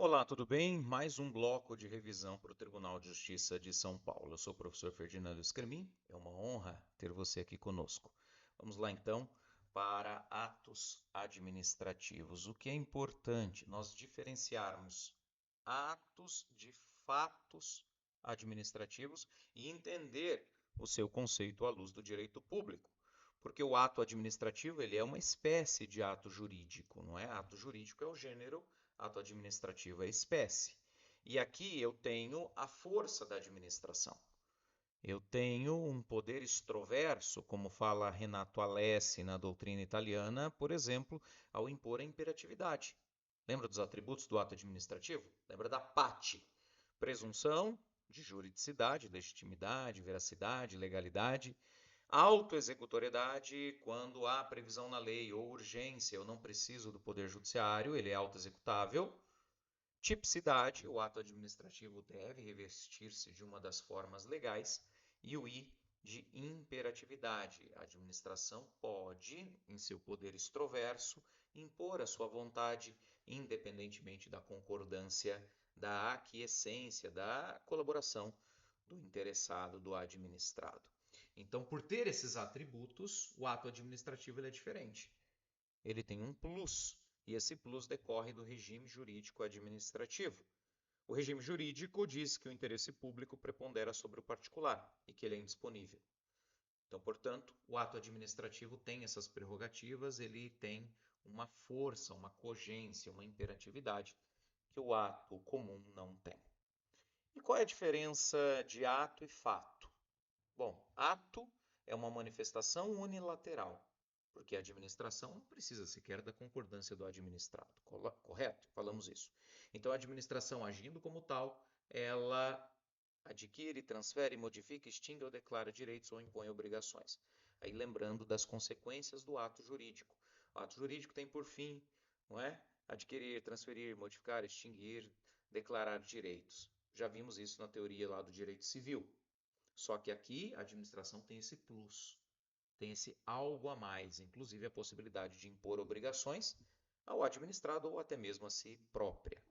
Olá, tudo bem? Mais um bloco de revisão para o Tribunal de Justiça de São Paulo. Eu sou o professor Ferdinando Scremin, é uma honra ter você aqui conosco. Vamos lá então para atos administrativos. O que é importante nós diferenciarmos atos de fatos administrativos e entender o seu conceito à luz do direito público. Porque o ato administrativo ele é uma espécie de ato jurídico, não é? Ato jurídico é o gênero, ato administrativo é a espécie. E aqui eu tenho a força da administração. Eu tenho um poder extroverso, como fala Renato Alessi na doutrina italiana, por exemplo, ao impor a imperatividade. Lembra dos atributos do ato administrativo? Lembra da PATE? Presunção de juridicidade, legitimidade, veracidade, legalidade. Autoexecutoriedade, quando há previsão na lei ou urgência, eu não preciso do Poder Judiciário, ele é autoexecutável. Tipicidade, o ato administrativo deve revestir-se de uma das formas legais. E o I de imperatividade, a administração pode, em seu poder extroverso, impor a sua vontade, independentemente da concordância, da aquiescência, da colaboração do interessado, do administrado. Então, por ter esses atributos, o ato administrativo ele é diferente. Ele tem um plus, e esse plus decorre do regime jurídico administrativo. O regime jurídico diz que o interesse público prepondera sobre o particular e que ele é indisponível. Então, portanto, o ato administrativo tem essas prerrogativas, ele tem uma força, uma cogência, uma imperatividade que o ato comum não tem. E qual é a diferença de ato e fato? Bom, ato é uma manifestação unilateral, porque a administração não precisa sequer da concordância do administrado, correto? Falamos isso. Então, a administração agindo como tal, ela adquire, transfere, modifica, extingue ou declara direitos ou impõe obrigações. Aí lembrando das consequências do ato jurídico. O ato jurídico tem por fim, não é? Adquirir, transferir, modificar, extinguir, declarar direitos. Já vimos isso na teoria lá do direito civil. Só que aqui a administração tem esse plus, tem esse algo a mais, inclusive a possibilidade de impor obrigações ao administrado ou até mesmo a si própria.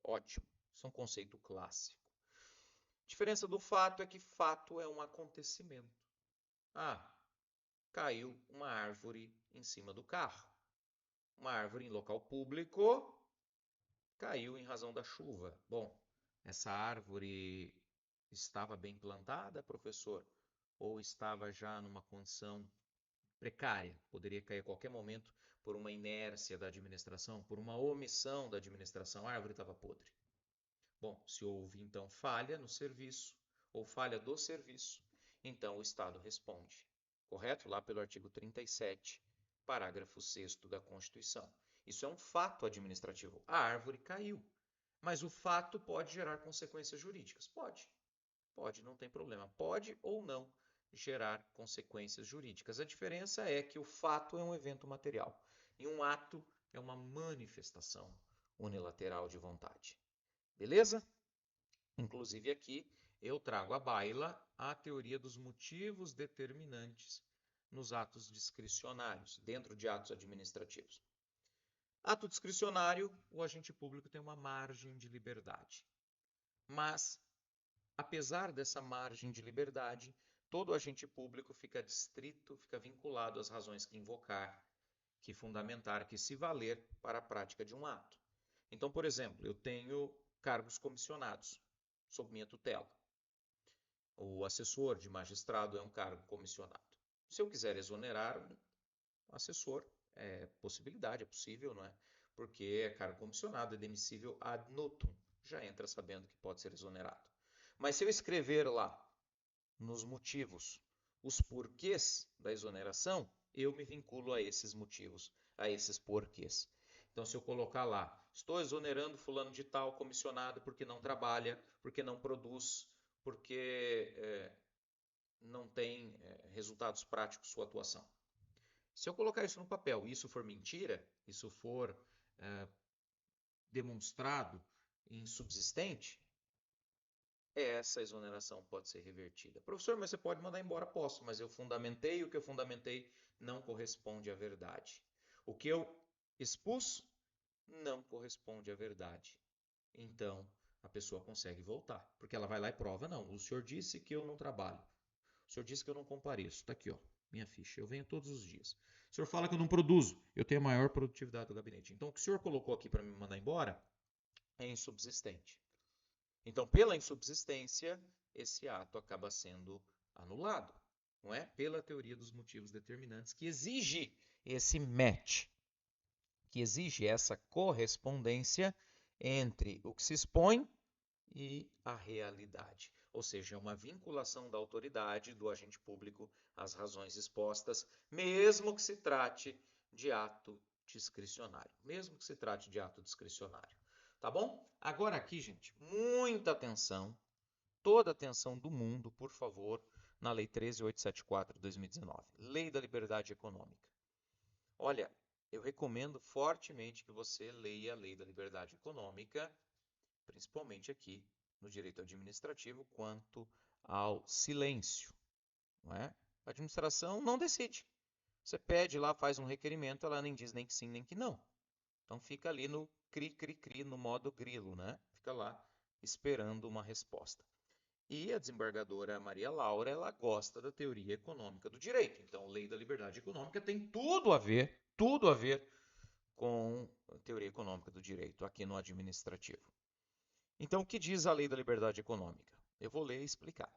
Ótimo, isso é um conceito clássico. A diferença do fato é que fato é um acontecimento. Ah, caiu uma árvore em cima do carro. Uma árvore em local público caiu em razão da chuva. Bom, essa árvore estava bem plantada, professor? Ou estava já numa condição precária? Poderia cair a qualquer momento por uma inércia da administração, por uma omissão da administração. A árvore estava podre. Bom, se houve então falha no serviço ou falha do serviço, então o Estado responde. Correto? Lá pelo artigo 37, parágrafo 6º da Constituição. Isso é um fato administrativo. A árvore caiu. Mas o fato pode gerar consequências jurídicas? Pode. Pode, não tem problema. Pode ou não gerar consequências jurídicas. A diferença é que o fato é um evento material e um ato é uma manifestação unilateral de vontade. Beleza? Inclusive aqui eu trago à baila a teoria dos motivos determinantes nos atos discricionários, dentro de atos administrativos. Ato discricionário, o agente público tem uma margem de liberdade. Mas, apesar dessa margem de liberdade, todo agente público fica distrito, fica vinculado às razões que invocar, que fundamentar, que se valer para a prática de um ato. Então, por exemplo, eu tenho cargos comissionados sob minha tutela. O assessor de magistrado é um cargo comissionado. Se eu quiser exonerar o assessor, é possibilidade, é possível, não é? Porque é cargo comissionado, é demissível ad nutum. Já entra sabendo que pode ser exonerado. Mas se eu escrever lá, nos motivos, os porquês da exoneração, eu me vinculo a esses motivos, a esses porquês. Então, se eu colocar lá, estou exonerando fulano de tal comissionado porque não trabalha, porque não produz, porque não tem resultados práticos sua atuação. Se eu colocar isso no papel e isso for mentira, isso for demonstrado insubsistente, essa exoneração pode ser revertida. Professor, mas você pode mandar embora? Posso, mas eu fundamentei, o que eu fundamentei não corresponde à verdade. O que eu expus não corresponde à verdade. então a pessoa consegue voltar. Porque ela vai lá e prova, não, o senhor disse que eu não trabalho. O senhor disse que eu não compareço. Está aqui, ó, minha ficha. Eu venho todos os dias. O senhor fala que eu não produzo. Eu tenho a maior produtividade do gabinete. Então, o que o senhor colocou aqui para me mandar embora é insubsistente. Então, pela insubsistência, esse ato acaba sendo anulado, não é? Pela teoria dos motivos determinantes, que exige esse match, que exige essa correspondência entre o que se expõe e a realidade. Ou seja, uma vinculação da autoridade, do agente público, às razões expostas, mesmo que se trate de ato discricionário. Mesmo que se trate de ato discricionário. Tá bom? Agora aqui, gente, muita atenção, toda a atenção do mundo, por favor, na Lei 13.874 de 2019, Lei da Liberdade Econômica. Olha, eu recomendo fortemente que você leia a Lei da Liberdade Econômica, principalmente aqui no direito administrativo, quanto ao silêncio. Não é? A administração não decide. Você pede lá, faz um requerimento, ela nem diz nem que sim, nem que não. Então fica ali no cri, cri, cri, no modo grilo, né? Fica lá esperando uma resposta. E a desembargadora Maria Laura, ela gosta da teoria econômica do direito. Então, a Lei da Liberdade Econômica tem tudo a ver com a teoria econômica do direito aqui no administrativo. Então, o que diz a Lei da Liberdade Econômica? Eu vou ler e explicar.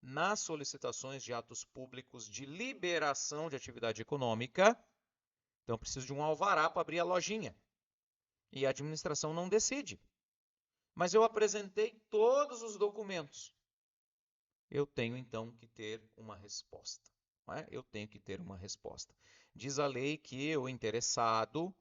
Nas solicitações de atos públicos de liberação de atividade econômica, então eu preciso de um alvará para abrir a lojinha. E a administração não decide. Mas eu apresentei todos os documentos. Eu tenho então que ter uma resposta. Não é? Eu tenho que ter uma resposta. Diz a lei que o interessado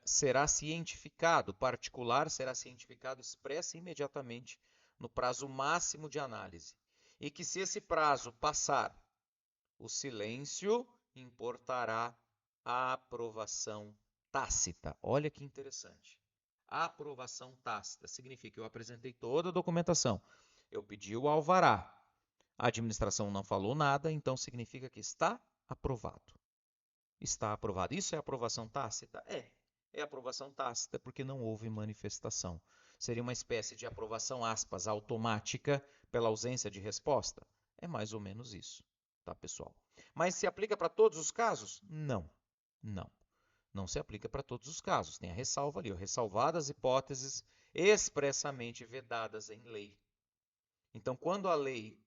será cientificado, o particular será cientificado expressa imediatamente no prazo máximo de análise. E que se esse prazo passar, o silêncio importará a aprovação tácita. Olha que interessante. A aprovação tácita significa que eu apresentei toda a documentação, eu pedi o alvará, a administração não falou nada, então significa que está aprovado. Está aprovado. Isso é aprovação tácita? É aprovação tácita porque não houve manifestação. Seria uma espécie de aprovação, aspas, automática pela ausência de resposta? É mais ou menos isso, tá, pessoal? Mas se aplica para todos os casos? Não, não. Não se aplica para todos os casos. Tem a ressalva ali, ó, ressalvadas hipóteses expressamente vedadas em lei. Então, quando a lei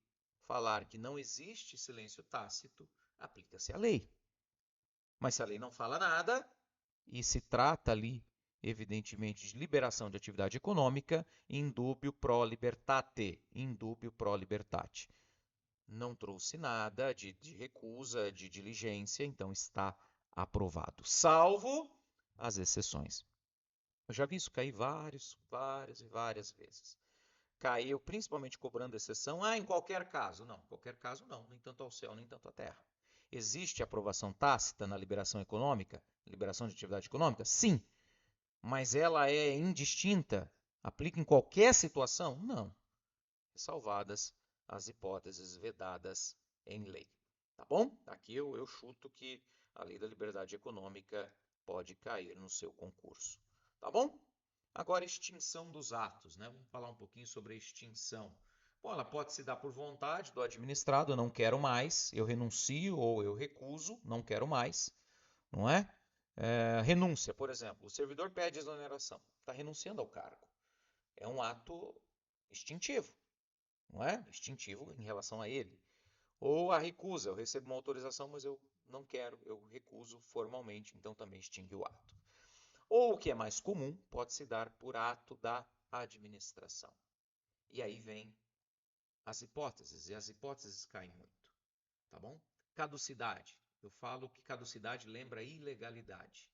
falar que não existe silêncio tácito, aplica-se a lei. Mas se a lei não fala nada, e se trata ali, evidentemente, de liberação de atividade econômica, indubio pro libertate, indubio pro libertate. Não trouxe nada de recusa, de diligência, então está aprovado, salvo as exceções. Eu já vi isso cair várias e várias vezes. Caiu principalmente cobrando exceção, em qualquer caso. Não, qualquer caso não, nem tanto ao céu, nem tanto à terra. Existe aprovação tácita na liberação econômica, liberação de atividade econômica? Sim, mas ela é indistinta, aplica em qualquer situação? Não, salvadas as hipóteses vedadas em lei. Tá bom? Aqui eu chuto que a lei da liberdade econômica pode cair no seu concurso. Tá bom? Agora, extinção dos atos, né? Vamos falar um pouquinho sobre a extinção. Bom, ela pode se dar por vontade do administrado, eu não quero mais, eu renuncio ou eu recuso, não quero mais, não é? Renúncia, por exemplo, o servidor pede exoneração, está renunciando ao cargo. É um ato extintivo, não é? Extintivo em relação a ele. Ou a recusa, eu recebo uma autorização, mas eu não quero, eu recuso formalmente, então também extingue o ato. Ou o que é mais comum, pode se dar por ato da administração. E aí vem as hipóteses, e as hipóteses caem muito, tá bom? Caducidade. Eu falo que caducidade lembra ilegalidade.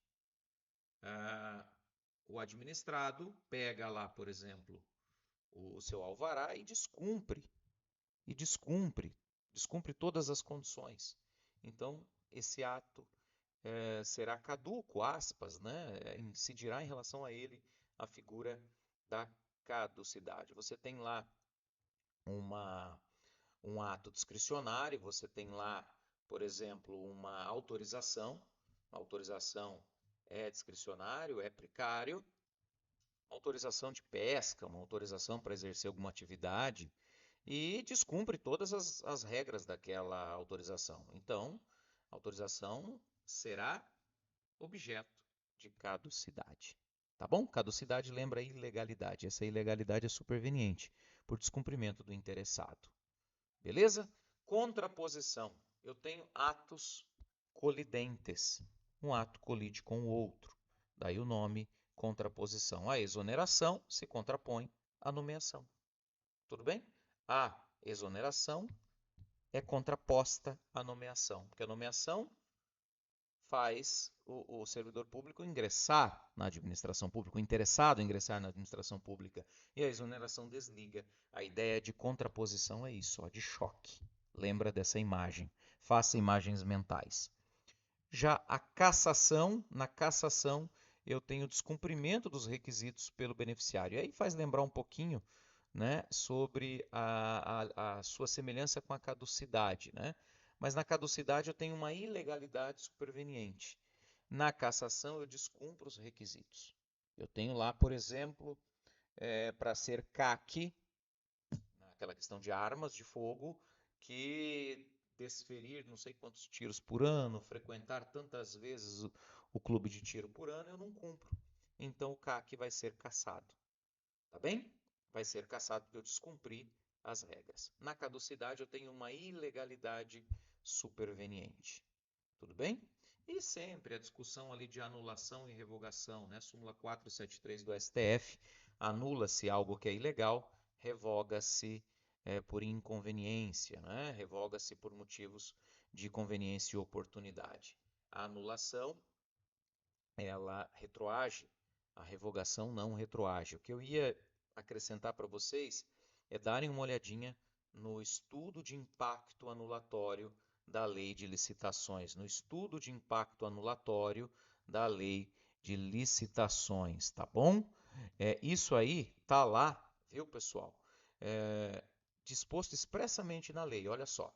O administrado pega lá, por exemplo, o seu alvará e descumpre todas as condições. Então, esse ato será caduco, aspas, né? Incidirá em relação a ele a figura da caducidade. Você tem lá um ato discricionário, você tem lá, por exemplo, uma autorização. A autorização é discricionário, é precário, autorização de pesca, uma autorização para exercer alguma atividade e descumpre todas as regras daquela autorização. Então, a autorização será objeto de caducidade. Tá bom? Caducidade lembra ilegalidade. Essa ilegalidade é superveniente por descumprimento do interessado. Beleza? Contraposição. Eu tenho atos colidentes. Um ato colide com o outro. Daí o nome contraposição. A exoneração se contrapõe à nomeação. Tudo bem? A exoneração é contraposta à nomeação, porque a nomeação faz o servidor público ingressar na administração pública, o interessado em ingressar na administração pública, e a exoneração desliga. A ideia de contraposição é isso, ó, de choque. Lembra dessa imagem. Faça imagens mentais. Já a cassação, na cassação, eu tenho descumprimento dos requisitos pelo beneficiário. E aí faz lembrar um pouquinho, né, sobre a sua semelhança com a caducidade, né? Mas na caducidade eu tenho uma ilegalidade superveniente. Na cassação eu descumpro os requisitos. Eu tenho lá, por exemplo, para ser CAC, aquela questão de armas de fogo, que desferir não sei quantos tiros por ano, frequentar tantas vezes o clube de tiro por ano, eu não cumpro. Então o CAC vai ser cassado. Tá bem? Vai ser cassado porque eu descumpri as regras. Na caducidade eu tenho uma ilegalidade superveniente. Tudo bem? E sempre a discussão ali de anulação e revogação, né? Súmula 473 do STF, anula-se algo que é ilegal, revoga-se por inconveniência, né? Revoga-se por motivos de conveniência e oportunidade. A anulação, ela retroage, a revogação não retroage. O que eu ia acrescentar para vocês é darem uma olhadinha no estudo de impacto anulatório da lei de licitações, no estudo de impacto anulatório da lei de licitações, tá bom? Isso aí tá lá, viu, pessoal? Disposto expressamente na lei, olha só.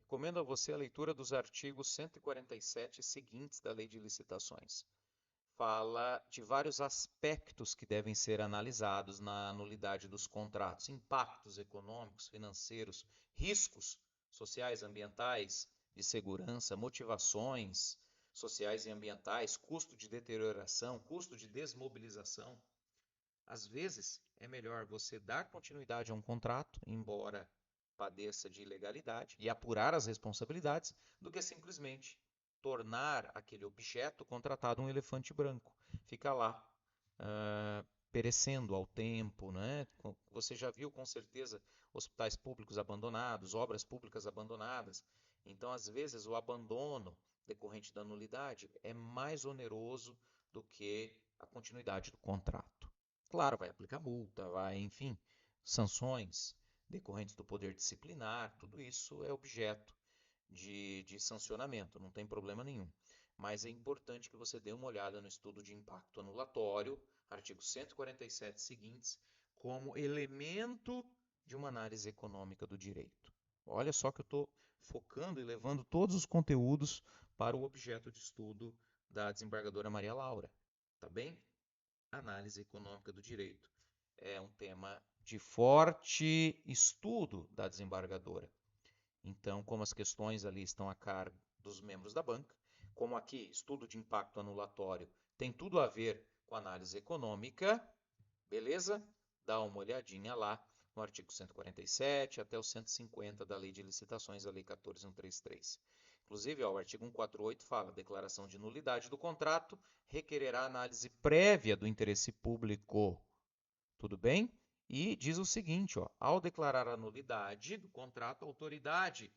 Recomendo a você a leitura dos artigos 147 seguintes da lei de licitações. Fala de vários aspectos que devem ser analisados na nulidade dos contratos: impactos econômicos, financeiros, riscos sociais, ambientais, de segurança, motivações sociais e ambientais, custo de deterioração, custo de desmobilização. Às vezes, é melhor você dar continuidade a um contrato, embora padeça de ilegalidade, e apurar as responsabilidades, do que simplesmente tornar aquele objeto contratado um elefante branco. Fica lá, perecendo ao tempo, né? Você já viu com certeza hospitais públicos abandonados, obras públicas abandonadas. Então, às vezes, o abandono decorrente da nulidade é mais oneroso do que a continuidade do contrato. Claro, vai aplicar multa, vai, enfim, sanções decorrentes do poder disciplinar, tudo isso é objeto de sancionamento, não tem problema nenhum. Mas é importante que você dê uma olhada no estudo de impacto anulatório, artigo 147 seguintes, como elemento de uma análise econômica do direito. Olha só que eu estou focando e levando todos os conteúdos para o objeto de estudo da desembargadora Maria Laura, tá bem? Análise econômica do direito é um tema de forte estudo da desembargadora. Então, como as questões ali estão a cargo dos membros da banca, como aqui estudo de impacto anulatório tem tudo a ver com análise econômica, beleza? Dá uma olhadinha lá no artigo 147 até o 150 da Lei de Licitações, a Lei 14.133. Inclusive, ó, o artigo 148 fala: declaração de nulidade do contrato requererá análise prévia do interesse público. Tudo bem? E diz o seguinte, ó, ao declarar a nulidade do contrato, a autoridade,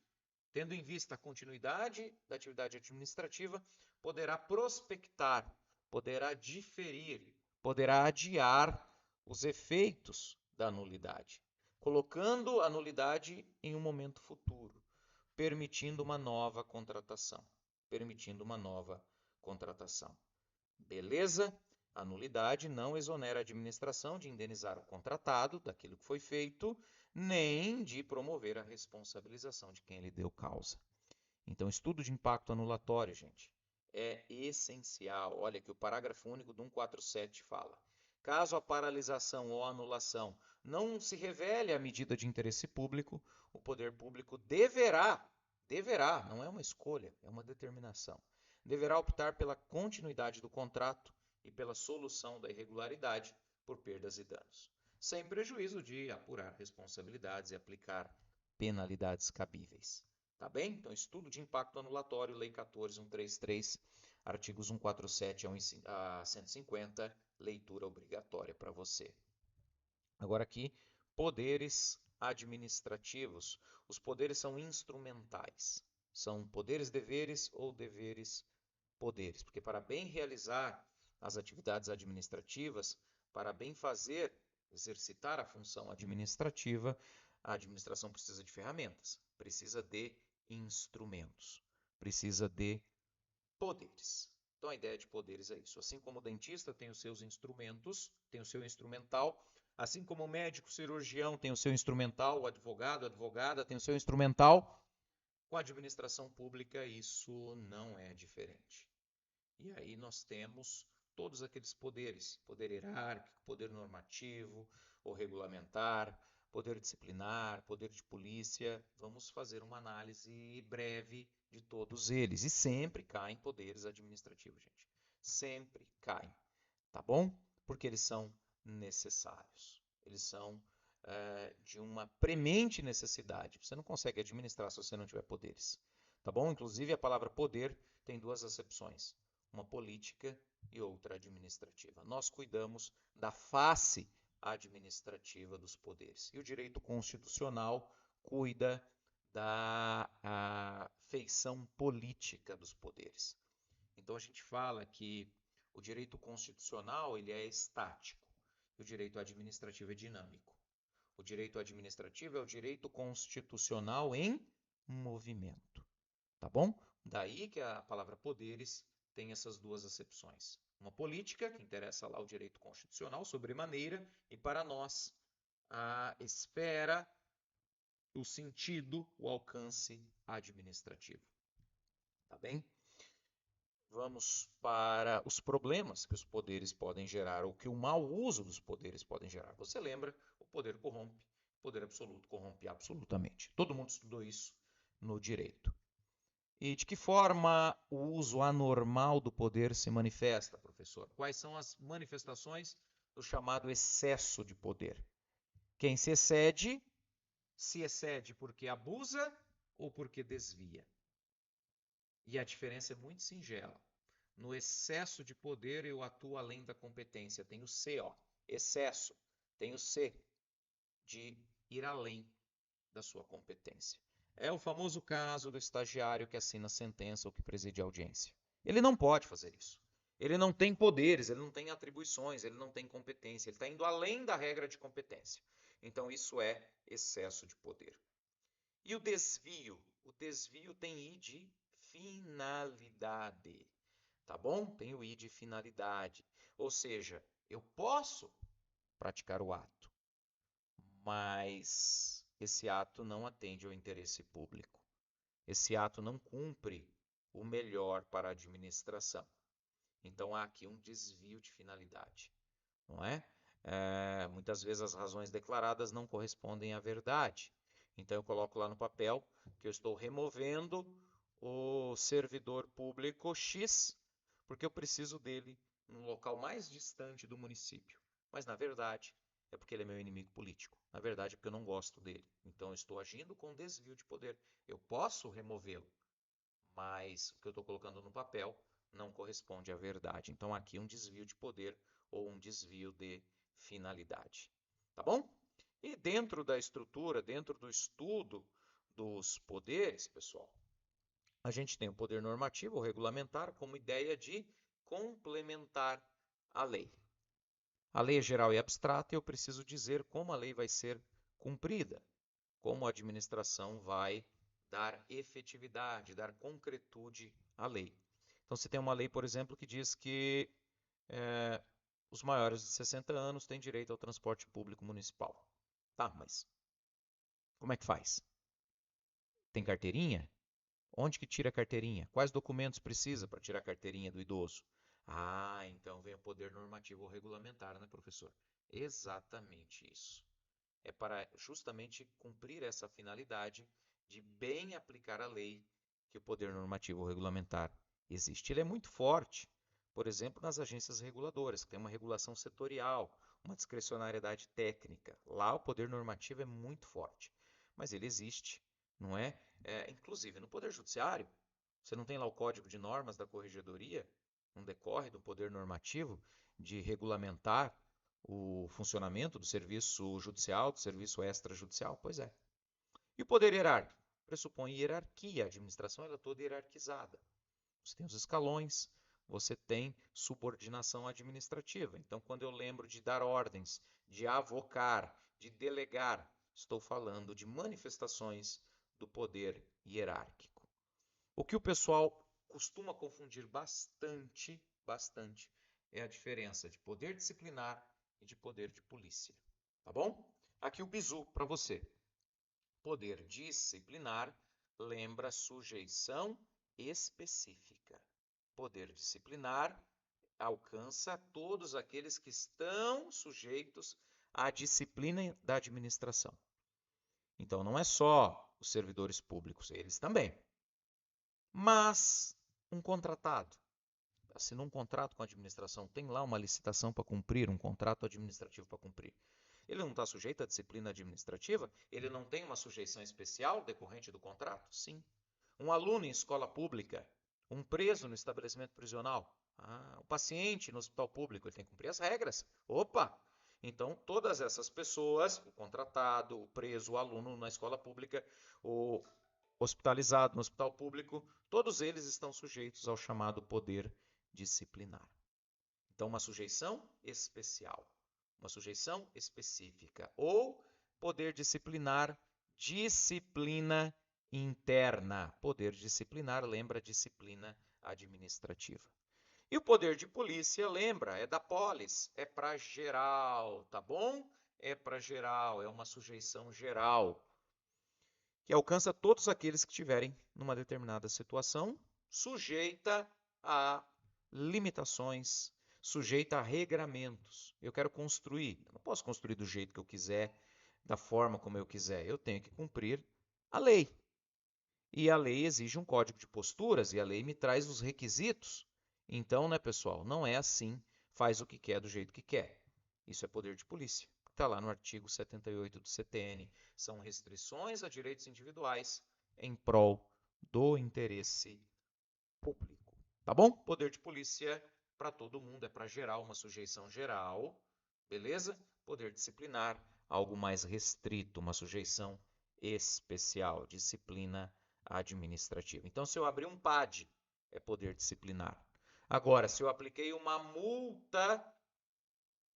tendo em vista a continuidade da atividade administrativa, poderá prospectar, poderá diferir, poderá adiar os efeitos da nulidade, colocando a nulidade em um momento futuro, permitindo uma nova contratação. Permitindo uma nova contratação. Beleza? A nulidade não exonera a administração de indenizar o contratado daquilo que foi feito, nem de promover a responsabilização de quem lhe deu causa. Então, estudo de impacto anulatório, gente, é essencial. Olha que o parágrafo único do 147 fala: Caso a paralisação ou anulação não se revele a medida de interesse público, o poder público deverá, não é uma escolha, é uma determinação, deverá optar pela continuidade do contrato e pela solução da irregularidade por perdas e danos, sem prejuízo de apurar responsabilidades e aplicar penalidades cabíveis. Tá bem? Então, estudo de impacto anulatório, Lei 14.133, artigos 147 a 150, leitura obrigatória para você. Agora aqui, poderes administrativos. Os poderes são instrumentais. São poderes, deveres ou deveres, poderes. Porque para bem realizar as atividades administrativas, para bem fazer, exercitar a função administrativa, a administração precisa de ferramentas, precisa de instrumentos, precisa de poderes. Então a ideia de poderes é isso. Assim como o dentista tem os seus instrumentos, tem o seu instrumental, assim como o médico cirurgião tem o seu instrumental, o advogado, a advogada tem o seu instrumental, com a administração pública isso não é diferente. E aí nós temos todos aqueles poderes, poder hierárquico, poder normativo ou regulamentar, poder disciplinar, poder de polícia. Vamos fazer uma análise breve de todos eles. E sempre caem poderes administrativos, gente. Sempre caem, tá bom? Porque eles são necessários. Eles são de uma premente necessidade. Você não consegue administrar se você não tiver poderes, tá bom? Inclusive a palavra poder tem duas acepções, uma política e outra administrativa. Nós cuidamos da face administrativa dos poderes. E o direito constitucional cuida da feição política dos poderes. Então a gente fala que o direito constitucional ele é estático e o direito administrativo é dinâmico. O direito administrativo é o direito constitucional em movimento, tá bom? Daí que a palavra poderes tem essas duas acepções. Uma política, que interessa lá o direito constitucional sobremaneira, e para nós a esfera, o sentido, o alcance administrativo. Tá bem? Vamos para os problemas que os poderes podem gerar, ou que o mau uso dos poderes podem gerar. Você lembra, o poder corrompe, o poder absoluto corrompe absolutamente. Todo mundo estudou isso no direito. E de que forma o uso anormal do poder se manifesta, professor? Quais são as manifestações do chamado excesso de poder? Quem se excede porque abusa ou porque desvia. E a diferença é muito singela. No excesso de poder eu atuo além da competência. Tem o C, ó, excesso. Tem o C, de ir além da sua competência. É o famoso caso do estagiário que assina a sentença ou que preside a audiência. Ele não pode fazer isso. Ele não tem poderes, ele não tem atribuições, ele não tem competência. Ele está indo além da regra de competência. Então isso é excesso de poder. E o desvio? O desvio tem I de finalidade. Tá bom? Tem o I de finalidade. Ou seja, eu posso praticar o ato, mas esse ato não atende ao interesse público. Esse ato não cumpre o melhor para a administração. Então há aqui um desvio de finalidade, não é? Muitas vezes as razões declaradas não correspondem à verdade. Então eu coloco lá no papel que eu estou removendo o servidor público X porque eu preciso dele no local mais distante do município. Mas na verdade é porque ele é meu inimigo político. Na verdade é porque eu não gosto dele. Então eu estou agindo com desvio de poder. Eu posso removê-lo, mas o que eu estou colocando no papel não corresponde à verdade. Então aqui um desvio de poder ou um desvio de finalidade. Tá bom? E dentro da estrutura, dentro do estudo dos poderes, pessoal, a gente tem o poder normativo ou regulamentar como ideia de complementar a lei. A lei é geral e abstrata e eu preciso dizer como a lei vai ser cumprida, como a administração vai dar efetividade, dar concretude à lei. Então, você tem uma lei, por exemplo, que diz que os maiores de 60 anos têm direito ao transporte público municipal. Tá, mas como é que faz? Tem carteirinha? Onde que tira a carteirinha? Quais documentos precisa para tirar a carteirinha do idoso? Ah, então vem o poder normativo ou regulamentar, né, professor? Exatamente isso. É para justamente cumprir essa finalidade de bem aplicar a lei que o poder normativo ou regulamentar existe. Ele é muito forte, por exemplo, nas agências reguladoras, que tem uma regulação setorial, uma discricionariedade técnica. Lá o poder normativo é muito forte, mas ele existe, não é? Inclusive no poder judiciário, você não tem lá o código de normas da corregedoria, não decorre do poder normativo de regulamentar o funcionamento do serviço judicial, do serviço extrajudicial? Pois é. E o poder hierárquico? Pressupõe hierarquia. A administração ela é toda hierarquizada. Você tem os escalões, você tem subordinação administrativa. Então, quando eu lembro de dar ordens, de avocar, de delegar, estou falando de manifestações do poder hierárquico. O que o pessoal costuma confundir bastante, é a diferença de poder disciplinar e de poder de polícia. Tá bom? Aqui o bizu para você. Poder disciplinar lembra sujeição específica. Poder disciplinar alcança todos aqueles que estão sujeitos à disciplina da administração. Então, não é só os servidores públicos, eles também. Mas um contratado assinou um contrato com a administração, tem lá uma licitação para cumprir, um contrato administrativo para cumprir. Ele não está sujeito à disciplina administrativa? Ele não tem uma sujeição especial decorrente do contrato? Sim. Um aluno em escola pública, um preso no estabelecimento prisional, o paciente no hospital público, ele tem que cumprir as regras. Opa! Então, todas essas pessoas, o contratado, o preso, o aluno na escola pública, o hospitalizado no hospital público, todos eles estão sujeitos ao chamado poder disciplinar. Então, uma sujeição especial, uma sujeição específica, ou poder disciplinar, disciplina interna. Poder disciplinar lembra disciplina administrativa. E o poder de polícia, lembra, é da polis, é para geral, tá bom? É para geral, é uma sujeição geral, que alcança todos aqueles que estiverem numa determinada situação, sujeita a limitações, sujeita a regramentos. Eu quero construir, eu não posso construir do jeito que eu quiser, da forma como eu quiser. Eu tenho que cumprir a lei. E a lei exige um código de posturas e a lei me traz os requisitos. Então, né, pessoal, não é assim, faz o que quer do jeito que quer. Isso é poder de polícia. Está lá no artigo 78 do CTN. São restrições a direitos individuais em prol do interesse público. Tá bom? Poder de polícia para todo mundo, é para geral, uma sujeição geral, beleza? Poder disciplinar, algo mais restrito, uma sujeição especial, disciplina administrativa. Então, se eu abrir um PAD, é poder disciplinar. Agora, se eu apliquei uma multa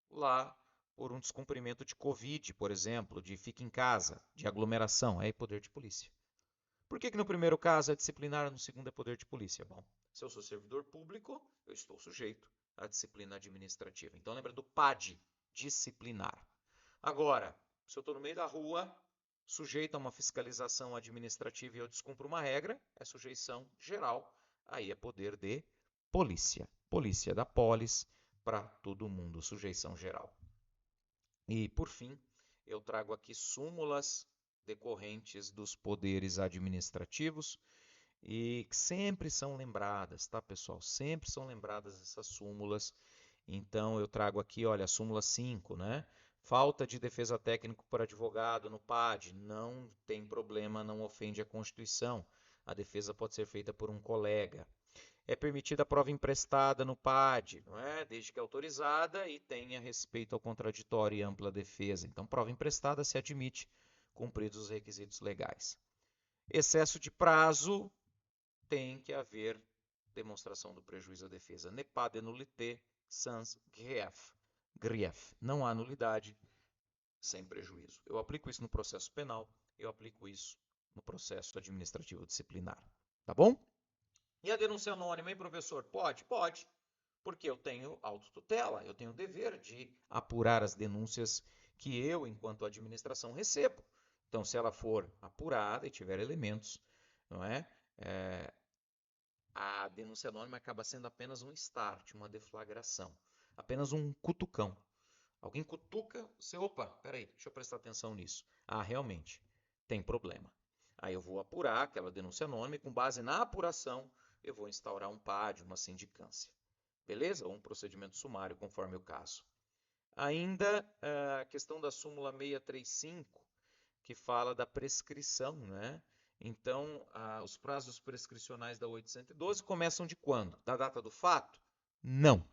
lá por um descumprimento de Covid, por exemplo, de fique em casa, de aglomeração, é poder de polícia. Por que no primeiro caso é disciplinar, no segundo é poder de polícia? Bom, se eu sou servidor público, eu estou sujeito à disciplina administrativa. Então lembra do PAD, disciplinar. Agora, se eu estou no meio da rua, sujeito a uma fiscalização administrativa e eu descumpro uma regra, é sujeição geral, aí é poder de polícia. Polícia da polis para todo mundo, sujeição geral. E, por fim, eu trago aqui súmulas decorrentes dos poderes administrativos e que sempre são lembradas, tá, pessoal? Sempre são lembradas essas súmulas. Então, eu trago aqui, olha, a súmula 5, né? Falta de defesa técnico por advogado no PAD, não tem problema, não ofende a Constituição. A defesa pode ser feita por um colega. É permitida a prova emprestada no PAD, não é? Desde que autorizada e tenha respeito ao contraditório e ampla defesa. Então, prova emprestada se admite, cumpridos os requisitos legais. Excesso de prazo, tem que haver demonstração do prejuízo à defesa. Ne pas de nullité sans grief. Grief. Não há nulidade sem prejuízo. Eu aplico isso no processo penal, eu aplico isso no processo administrativo disciplinar. Tá bom? E a denúncia anônima, hein, professor? Pode? Pode. Porque eu tenho autotutela, eu tenho o dever de apurar as denúncias que eu, enquanto administração, recebo. Então, se ela for apurada e tiver elementos, não é? a denúncia anônima acaba sendo apenas um start, uma deflagração, apenas um cutucão. Alguém cutuca, você, opa, peraí, deixa eu prestar atenção nisso. Ah, realmente, tem problema. Aí eu vou apurar aquela denúncia anônima e com base na apuração eu vou instaurar um PAD, uma sindicância. Beleza? Ou um procedimento sumário, conforme o caso. Ainda a questão da súmula 635, que fala da prescrição, né? Então, os prazos prescricionais da 812 começam de quando? Da data do fato? Não.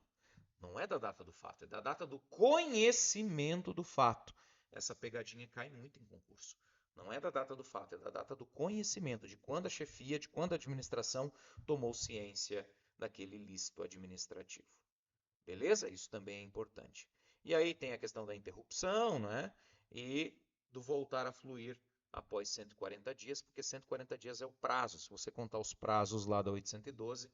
Não é da data do fato, é da data do conhecimento do fato. Essa pegadinha cai muito em concurso. Não é da data do fato, é da data do conhecimento, de quando a chefia, de quando a administração tomou ciência daquele ilícito administrativo. Beleza? Isso também é importante. E aí tem a questão da interrupção, né? E do voltar a fluir após 140 dias, porque 140 dias é o prazo. Se você contar os prazos lá da 812,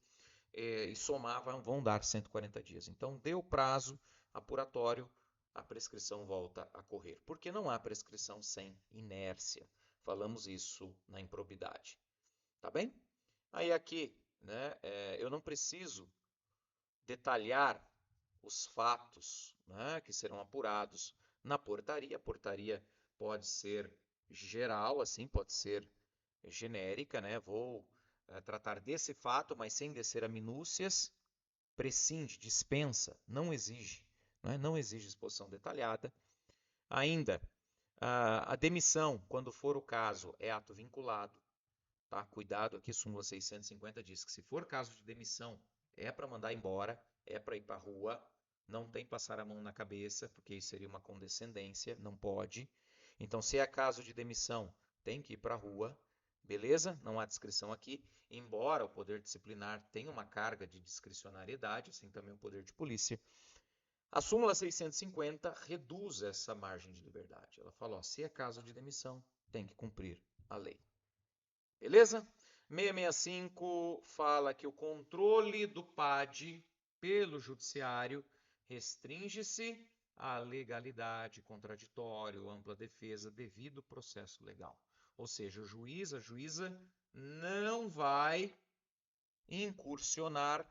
e somar, vão dar 140 dias. Então, deu prazo apuratório, a prescrição volta a correr. Porque não há prescrição sem inércia. Falamos isso na improbidade. Tá bem? Aí aqui, né, eu não preciso detalhar os fatos, né, que serão apurados na portaria. A portaria pode ser geral, assim, pode ser genérica, né? Vou tratar desse fato, mas sem descer a minúcias, prescinde, dispensa, não exige, né? Não exige exposição detalhada. Ainda, a demissão, quando for o caso, é ato vinculado. Tá? Cuidado aqui, súmula 650 diz que se for caso de demissão, é para mandar embora, é para ir para a rua, não tem passar a mão na cabeça, porque isso seria uma condescendência, não pode. Então, se é caso de demissão, tem que ir para a rua, beleza? Não há discrição aqui, embora o poder disciplinar tenha uma carga de discricionariedade, assim também o poder de polícia. A súmula 650 reduz essa margem de liberdade. Ela fala, ó, se é caso de demissão, tem que cumprir a lei. Beleza? 665 fala que o controle do PAD pelo judiciário restringe-se à legalidade, contraditório, ampla defesa, devido processo legal. Ou seja, o juiz, a juíza não vai incursionar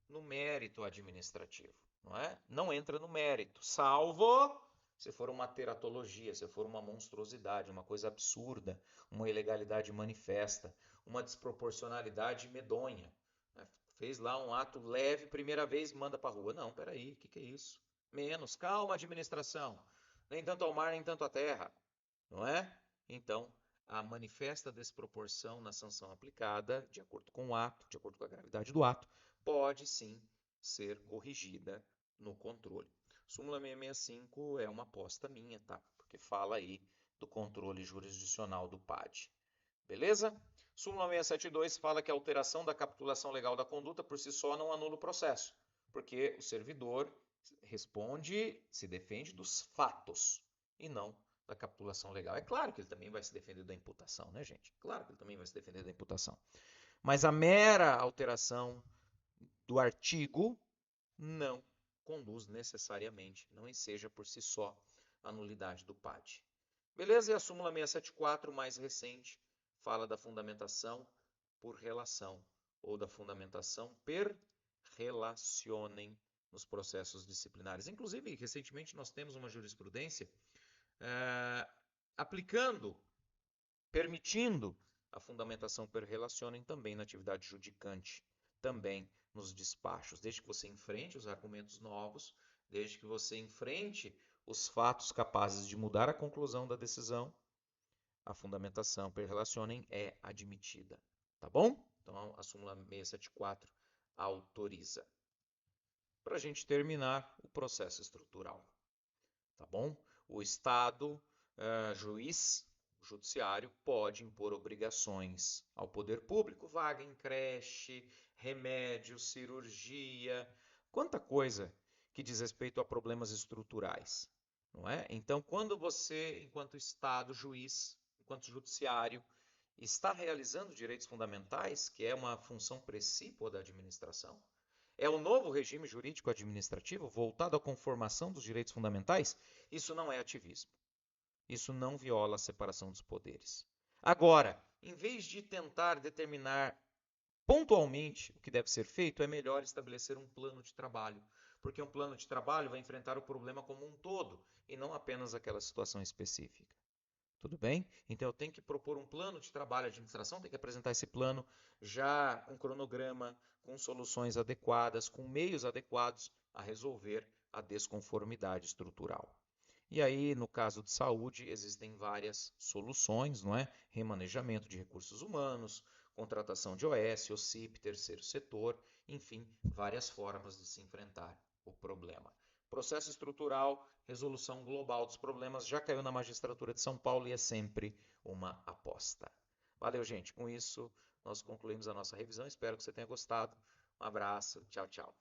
no mérito administrativo, não é? Não entra no mérito, salvo se for uma teratologia, se for uma monstruosidade, uma coisa absurda, uma ilegalidade manifesta, uma desproporcionalidade medonha. Fez lá um ato leve, primeira vez, manda para a rua. Não, peraí, o que é isso? Menos, calma, administração. Nem tanto ao mar, nem tanto à terra, não é? Então, a manifesta desproporção na sanção aplicada, de acordo com o ato, de acordo com a gravidade do ato, pode sim ser corrigida no controle. Súmula 665 é uma aposta minha, tá? Porque fala aí do controle jurisdicional do PAD. Beleza? Súmula 672 fala que a alteração da capitulação legal da conduta por si só não anula o processo, porque o servidor responde, se defende dos fatos e não da capitulação legal. É claro que ele também vai se defender da imputação, né, gente? Claro que ele também vai se defender da imputação. Mas a mera alteração do artigo não conduz necessariamente, não enseja por si só a nulidade do PAD. Beleza? E a súmula 674, mais recente, fala da fundamentação por relação ou da fundamentação per relacionem nos processos disciplinares. Inclusive, recentemente nós temos uma jurisprudência aplicando, permitindo a fundamentação per relacionem também na atividade judicante, também nos despachos, desde que você enfrente os argumentos novos, desde que você enfrente os fatos capazes de mudar a conclusão da decisão, a fundamentação per relacionem é admitida, tá bom? Então, a súmula 674 autoriza. Para a gente terminar o processo estrutural, tá bom? O Estado, juiz, judiciário, pode impor obrigações ao poder público, vaga em creche, remédio, cirurgia, quanta coisa que diz respeito a problemas estruturais, não é? Então, quando você, enquanto Estado, juiz, enquanto judiciário, está realizando direitos fundamentais, que é uma função precípua da administração, é o novo regime jurídico administrativo voltado à conformação dos direitos fundamentais, isso não é ativismo. Isso não viola a separação dos poderes. Agora, em vez de tentar determinar Pontualmente, o que deve ser feito é melhor estabelecer um plano de trabalho, porque um plano de trabalho vai enfrentar o problema como um todo e não apenas aquela situação específica. Tudo bem? Então eu tenho que propor um plano de trabalho, a administração tem que apresentar esse plano já um cronograma, com soluções adequadas, com meios adequados a resolver a desconformidade estrutural. E aí, no caso de saúde, existem várias soluções, não é? Remanejamento de recursos humanos, contratação de OS, OCIP, terceiro setor, enfim, várias formas de se enfrentar o problema. Processo estrutural, resolução global dos problemas, já caiu na magistratura de São Paulo e é sempre uma aposta. Valeu, gente. Com isso, nós concluímos a nossa revisão. Espero que você tenha gostado. Um abraço. Tchau, tchau.